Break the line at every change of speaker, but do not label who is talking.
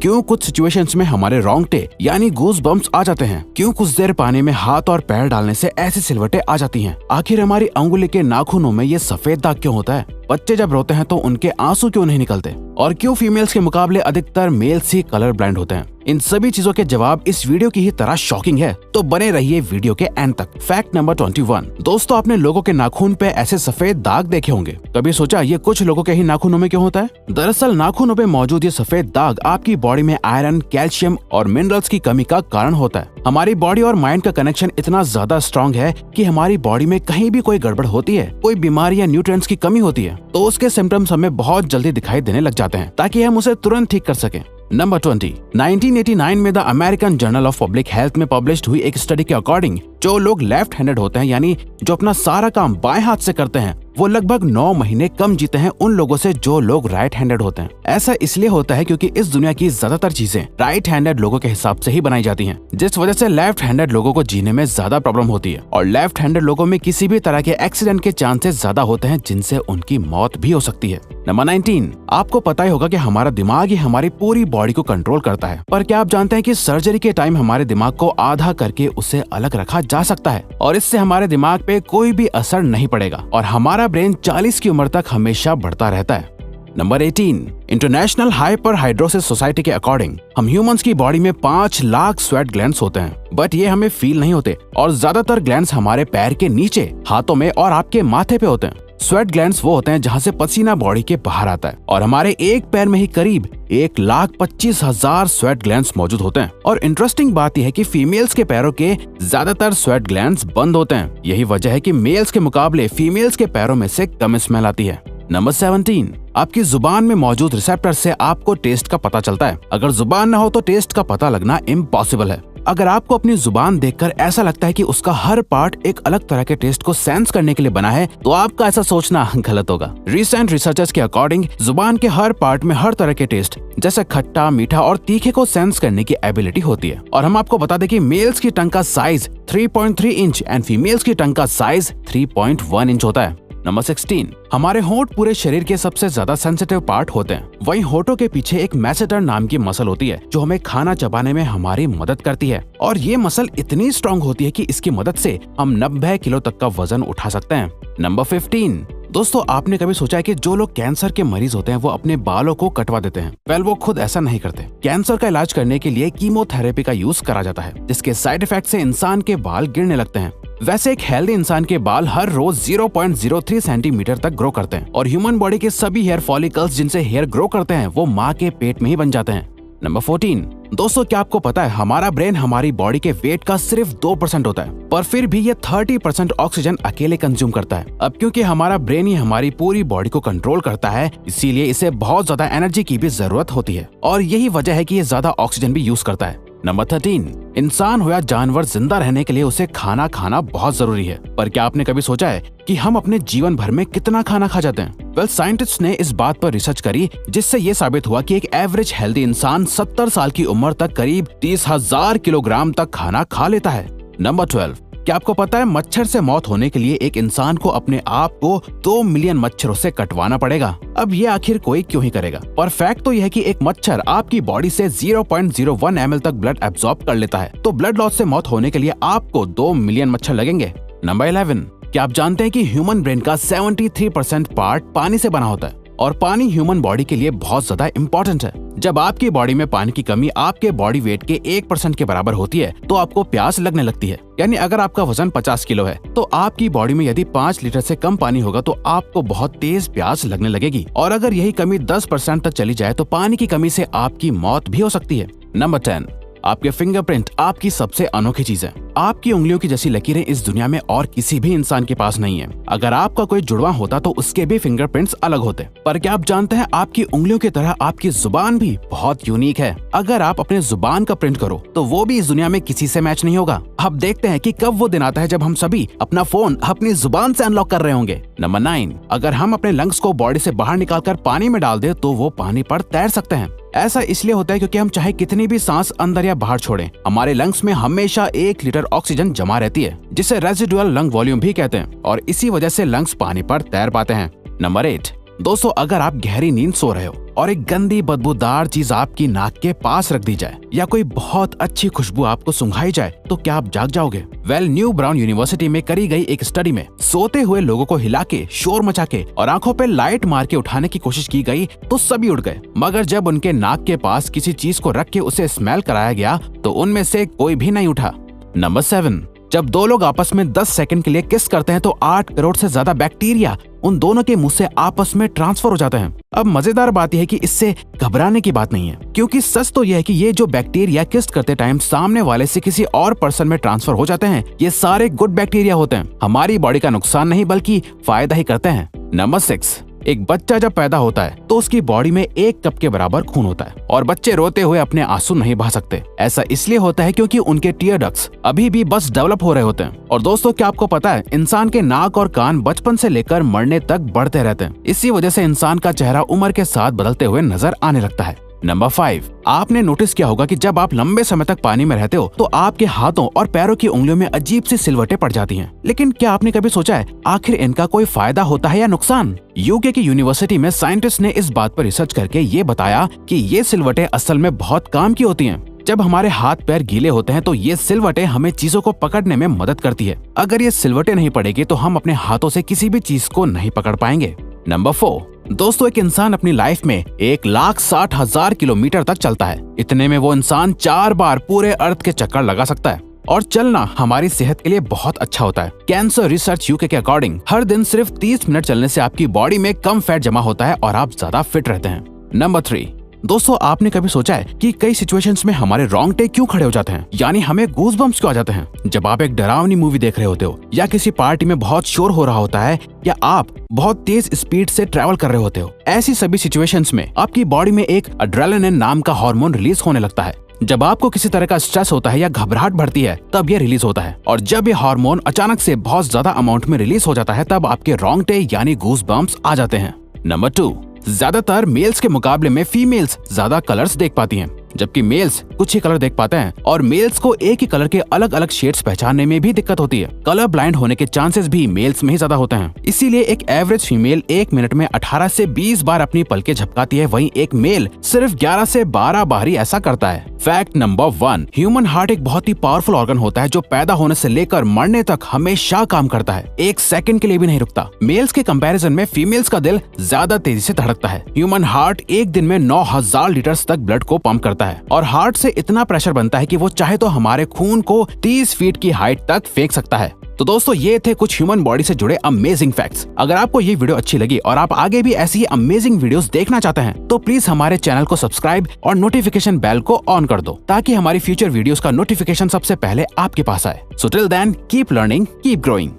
क्यों कुछ सिचुएशंस में हमारे रोंगटे यानी गूज बम्प्स आ जाते हैं, क्यों कुछ देर पानी में हाथ और पैर डालने से ऐसी सिलवटें आ जाती हैं, आखिर हमारी अंगुली के नाखूनों में ये सफेद दाग क्यों होता है, बच्चे जब रोते हैं तो उनके आंसू क्यों नहीं निकलते, और क्यों फीमेल्स के मुकाबले अधिकतर मेल्स ही कलर ब्लाइंड होते हैं। इन सभी चीजों के जवाब इस वीडियो की ही तरह शॉकिंग है, तो बने रहिए वीडियो के एंड तक। Fact number 21। दोस्तों, आपने लोगों के नाखून पे ऐसे सफेद दाग देखे होंगे। कभी सोचा ये कुछ लोगों के ही नाखूनों में क्यों होता है? दरअसल नाखूनों पे मौजूद ये सफेद दाग आपकी बॉडी में आयरन, कैल्शियम और मिनरल्स की कमी का कारण होता है। हमारी बॉडी और माइंड का कनेक्शन इतना ज्यादा स्ट्रॉन्ग है कि हमारी बॉडी में कहीं भी कोई गड़बड़ होती है, कोई बीमारी या न्यूट्रिएंट्स की कमी होती है, तो उसके सिम्टम्स हमें बहुत जल्दी दिखाई देने लग जाते हैं, ताकि हम उसे तुरंत ठीक कर सकें। नंबर 20। 1989 में the American journal of public health में पब्लिश्ड हुई एक स्टडी के अकॉर्डिंग जो लोग लेफ्ट हैंडेड होते हैं, यानी जो अपना सारा काम बाएं हाथ से करते हैं, वो लगभग 9 महीने कम जीते हैं उन लोगों से जो लोग राइट हैंडेड होते हैं। ऐसा इसलिए होता है क्योंकि इस दुनिया की ज्यादातर चीजें राइट हैंडेड लोगों के हिसाब से ही बनाई जाती हैं, जिस वजह से लेफ्ट हैंडेड लोगों को जीने में ज्यादा प्रॉब्लम होती है, और लेफ्ट हैंडेड लोगों में किसी भी तरह के एक्सीडेंट के चांसेस ज्यादा होते हैं, जिनसे उनकी मौत भी हो सकती है। नंबर 19। आपको पता ही होगा कि हमारा दिमाग ही हमारी पूरी बॉडी को कंट्रोल करता है, पर क्या आप जानते हैं कि सर्जरी के टाइम हमारे दिमाग को आधा करके उसे अलग रखा जा सकता है, और इससे हमारे दिमाग पे कोई भी असर नहीं पड़ेगा, और हमारा ब्रेन 40 की उम्र तक हमेशा बढ़ता रहता है। नंबर 18। इंटरनेशनल हाइपरहाइड्रोसिस सोसाइटी के अकॉर्डिंग हम ह्यूमंस की बॉडी में 5 लाख स्वेट ग्लैंड्स होते हैं, बट ये हमें फील नहीं होते, और ज्यादातर ग्लैंड्स हमारे पैर के नीचे, हाथों में और आपके माथे पे होते हैं। स्वेट ग्लैंड्स वो होते हैं जहाँ से पसीना बॉडी के बाहर आता है, और हमारे एक पैर में ही करीब 1,25,000 स्वेट ग्लैंड्स मौजूद होते हैं। और इंटरेस्टिंग बात यह है कि फीमेल्स के पैरों के ज्यादातर स्वेट ग्लैंड्स बंद होते हैं। यही वजह है कि मेल्स के मुकाबले फीमेल्स के पैरों में से कम स्मेल आती है। नंबर 17। आपकी जुबान में मौजूद रिसेप्टर से आपको टेस्ट का पता चलता है। अगर जुबान न हो तो टेस्ट का पता लगना इम्पॉसिबल है। अगर आपको अपनी जुबान देखकर ऐसा लगता है कि उसका हर पार्ट एक अलग तरह के टेस्ट को सेंस करने के लिए बना है, तो आपका ऐसा सोचना गलत होगा। रिसेंट रिसर्चर्स के अकॉर्डिंग जुबान के हर पार्ट में हर तरह के टेस्ट जैसे खट्टा, मीठा और तीखे को सेंस करने की एबिलिटी होती है। और हम आपको बता दें कि मेल्स की टंग का साइज 3.3 इंच एंड फीमेल्स की टंग का साइज 3.1 इंच होता है। नंबर 16। हमारे होंठ पूरे शरीर के सबसे ज्यादा सेंसिटिव पार्ट होते हैं। वहीं होठों के पीछे एक मैसेटर नाम की मसल होती है जो हमें खाना चबाने में हमारी मदद करती है, और ये मसल इतनी स्ट्रॉन्ग होती है कि इसकी मदद से हम 90 किलो तक का वजन उठा सकते हैं। नंबर 15। दोस्तों, आपने कभी सोचा है कि जो लोग कैंसर के मरीज होते हैं वो अपने बालों को कटवा देते हैं? वेल, वो खुद ऐसा नहीं करते। कैंसर का इलाज करने के लिए कीमोथेरेपी का यूज करा जाता है, जिसके साइड इफेक्ट से इंसान के बाल गिरने लगते हैं। वैसे एक हेल्दी इंसान के बाल हर रोज 0.03 सेंटीमीटर तक ग्रो करते हैं, और ह्यूमन बॉडी के सभी हेयर फॉलिकल्स जिनसे हेयर ग्रो करते हैं वो माँ के पेट में ही बन जाते हैं। नंबर 14। दोस्तों, क्या आपको पता है हमारा ब्रेन हमारी बॉडी के वेट का सिर्फ 2% होता है, पर फिर भी ये 30% ऑक्सीजन अकेले कंज्यूम करता है। अब क्योंकि हमारा ब्रेन ही हमारी पूरी बॉडी को कंट्रोल करता है, इसीलिए इसे बहुत ज्यादा एनर्जी की भी जरूरत होती है, और यही वजह है कि ये ज्यादा ऑक्सीजन भी यूज करता है। नंबर 13। इंसान हो या जानवर, जिंदा रहने के लिए उसे खाना खाना बहुत जरूरी है, पर क्या आपने कभी सोचा है कि हम अपने जीवन भर में कितना खाना खा जाते हैं? वेल, साइंटिस्ट ने इस बात पर रिसर्च करी, जिससे ये साबित हुआ कि एक एवरेज हेल्दी इंसान 70 साल की उम्र तक करीब 30,000 किलोग्राम तक खाना खा लेता है। नंबर 12। क्या आपको पता है मच्छर से मौत होने के लिए एक इंसान को अपने आप को 2 मिलियन मच्छरों से कटवाना पड़ेगा? अब ये आखिर कोई क्यों ही करेगा? पर फैक्ट तो यह है कि एक मच्छर आपकी बॉडी से 0.01 ml तक ब्लड एब्जॉर्ब कर लेता है, तो ब्लड लॉस से मौत होने के लिए आपको 2 मिलियन मच्छर लगेंगे। नंबर 11। क्या आप जानते हैं कि ह्यूमन ब्रेन का 73% पार्ट पानी से बना होता है, और पानी ह्यूमन बॉडी के लिए बहुत ज्यादा इम्पोर्टेंट है। जब आपकी बॉडी में पानी की कमी आपके बॉडी वेट के 1% के बराबर होती है, तो आपको प्यास लगने लगती है। यानी अगर आपका वजन 50 किलो है, तो आपकी बॉडी में यदि 5 लीटर से कम पानी होगा तो आपको बहुत तेज प्यास लगने लगेगी, और अगर यही कमी 10% तक चली जाए तो पानी की कमी से आपकी मौत भी हो सकती है। नंबर 10। आपके फिंगरप्रिंट आपकी सबसे अनोखी चीज है। आपकी उंगलियों की जैसी लकीरें इस दुनिया में और किसी भी इंसान के पास नहीं है। अगर आपका कोई जुड़वा होता तो उसके भी फिंगरप्रिंट्स अलग होते। पर क्या आप जानते हैं आपकी उंगलियों की तरह आपकी जुबान भी बहुत यूनिक है। अगर आप अपने जुबान का प्रिंट करो तो वो भी इस दुनिया में किसी से मैच नहीं होगा। अब देखते हैं कि कब वो दिन आता है जब हम सभी अपना फोन अपनी जुबान से अनलॉक कर रहे होंगे। नंबर 9। अगर हम अपने लंग्स को बॉडी से बाहर निकालकर पानी में डाल दे तो वो पानी पर तैर सकते हैं। ऐसा इसलिए होता है क्योंकि हम चाहे कितनी भी सांस अंदर या बाहर छोड़ें, हमारे लंग्स में हमेशा 1 लीटर ऑक्सीजन जमा रहती है, जिसे रेजिडुअल लंग वॉल्यूम भी कहते हैं, और इसी वजह से लंग्स पानी पर तैर पाते हैं। नंबर 8। दोस्तों अगर आप गहरी नींद सो रहे हो और एक गंदी बदबूदार चीज आपकी नाक के पास रख दी जाए या कोई बहुत अच्छी खुशबू आपको सुंघाई जाए तो क्या आप जाग जाओगे? न्यू ब्राउन यूनिवर्सिटी में करी गई एक स्टडी में सोते हुए लोगों को हिला के, शोर मचा के और आंखों पे लाइट मार के उठाने की कोशिश की गई तो सभी उठ गए, मगर जब उनके नाक के पास किसी चीज को रख के उसे स्मेल कराया गया तो उनमें से कोई भी नहीं उठा। नंबर 7, जब दो लोग आपस में 10 सेकंड के लिए किस करते हैं तो 8 करोड़ से ज्यादा बैक्टीरिया उन दोनों के मुंह से आपस में ट्रांसफर हो जाते हैं। अब मजेदार बात यह है कि इससे घबराने की बात नहीं है, क्योंकि सच तो यह है कि ये जो बैक्टीरिया किस करते टाइम सामने वाले से किसी और पर्सन में ट्रांसफर हो जाते हैं, ये सारे गुड बैक्टीरिया होते हैं, हमारी बॉडी का नुकसान नहीं बल्कि फायदा ही करते हैं। नंबर 6, एक बच्चा जब पैदा होता है तो उसकी बॉडी में 1 कप के बराबर खून होता है और बच्चे रोते हुए अपने आंसू नहीं बहा सकते। ऐसा इसलिए होता है क्योंकि उनके टीयर डक्ट्स अभी भी बस डेवलप हो रहे होते हैं। और दोस्तों क्या आपको पता है, इंसान के नाक और कान बचपन से लेकर मरने तक बढ़ते रहते हैं। इसी वजह से इंसान का चेहरा उम्र के साथ बदलते हुए नजर आने लगता है। नंबर 5, आपने नोटिस किया होगा कि जब आप लंबे समय तक पानी में रहते हो तो आपके हाथों और पैरों की उंगलियों में अजीब सी सिलवटें पड़ जाती हैं। लेकिन क्या आपने कभी सोचा है आखिर इनका कोई फायदा होता है या नुकसान? यूके की यूनिवर्सिटी में साइंटिस्ट ने इस बात पर रिसर्च करके ये बताया कि ये सिलवटें असल में बहुत काम की होती हैं। जब हमारे हाथ पैर गीले होते हैं तो ये सिलवटें हमें चीजों को पकड़ने में मदद करती है। अगर ये सिलवटें नहीं पड़ेगी तो हम अपने हाथों से किसी भी चीज को नहीं पकड़ पाएंगे। नंबर 4, दोस्तों एक इंसान अपनी लाइफ में 1,60,000 किलोमीटर तक चलता है। इतने में वो इंसान 4 बार पूरे अर्थ के चक्कर लगा सकता है। और चलना हमारी सेहत के लिए बहुत अच्छा होता है। कैंसर रिसर्च यूके के अकॉर्डिंग हर दिन सिर्फ 30 मिनट चलने से आपकी बॉडी में कम फैट जमा होता है और आप ज्यादा फिट रहते हैं। नंबर 3, दोस्तों आपने कभी सोचा है कि कई सिचुएशंस में हमारे रोंगटे क्यों खड़े हो जाते हैं, यानी हमें गूज़बम्प्स क्यों आ जाते हैं? जब आप एक डरावनी मूवी देख रहे होते हो या किसी पार्टी में बहुत शोर हो रहा होता है या आप बहुत तेज स्पीड से ट्रैवल कर रहे होते हो, ऐसी सभी सिचुएशंस में आपकी बॉडी में एक एड्रेनालिन नाम का हार्मोन रिलीज होने लगता है। जब आपको किसी तरह का स्ट्रेस होता है या घबराहट बढ़ती है तब ये रिलीज होता है, और जब ये हार्मोन अचानक से बहुत ज्यादा अमाउंट में रिलीज हो जाता है तब आपके रोंगटे यानी गूज़बम्प्स आ जाते हैं। नंबर 2, ज्यादातर मेल्स के मुकाबले में फीमेल्स ज्यादा कलर्स देख पाती हैं, जबकि मेल्स कुछ ही कलर देख पाते हैं और मेल्स को एक ही कलर के अलग अलग शेड्स पहचानने में भी दिक्कत होती है। कलर ब्लाइंड होने के चांसेस भी मेल्स में ही ज्यादा होते हैं। इसीलिए एक एवरेज फीमेल 1 मिनट में 18 से 20 बार अपनी पलकें झपकाती है, वहीं एक मेल सिर्फ 11 से 12 बार ही ऐसा करता है। फैक्ट नंबर 1, ह्यूमन हार्ट एक बहुत ही पावरफुल ऑर्गन होता है जो पैदा होने से लेकर मरने तक हमेशा काम करता है, 1 सेकंड के लिए भी नहीं रुकता। मेल्स के कंपैरिजन में फीमेल्स का दिल ज्यादा तेजी से धड़कता है। ह्यूमन हार्ट एक दिन में 9,000 लीटर तक ब्लड को पंप करता है और हार्ट से इतना प्रेशर बनता है कि वो चाहे तो हमारे खून को 30 फीट की हाइट तक फेंक सकता है। तो दोस्तों ये थे कुछ ह्यूमन बॉडी से जुड़े अमेजिंग फैक्ट्स। अगर आपको ये वीडियो अच्छी लगी और आप आगे भी ऐसी ही अमेजिंग वीडियोस देखना चाहते हैं तो प्लीज हमारे चैनल को सब्सक्राइब और नोटिफिकेशन बेल को ऑन कर दो ताकि हमारी फ्यूचर वीडियोस का नोटिफिकेशन सबसे पहले आपके पास आए। So till then keep learning, keep growing.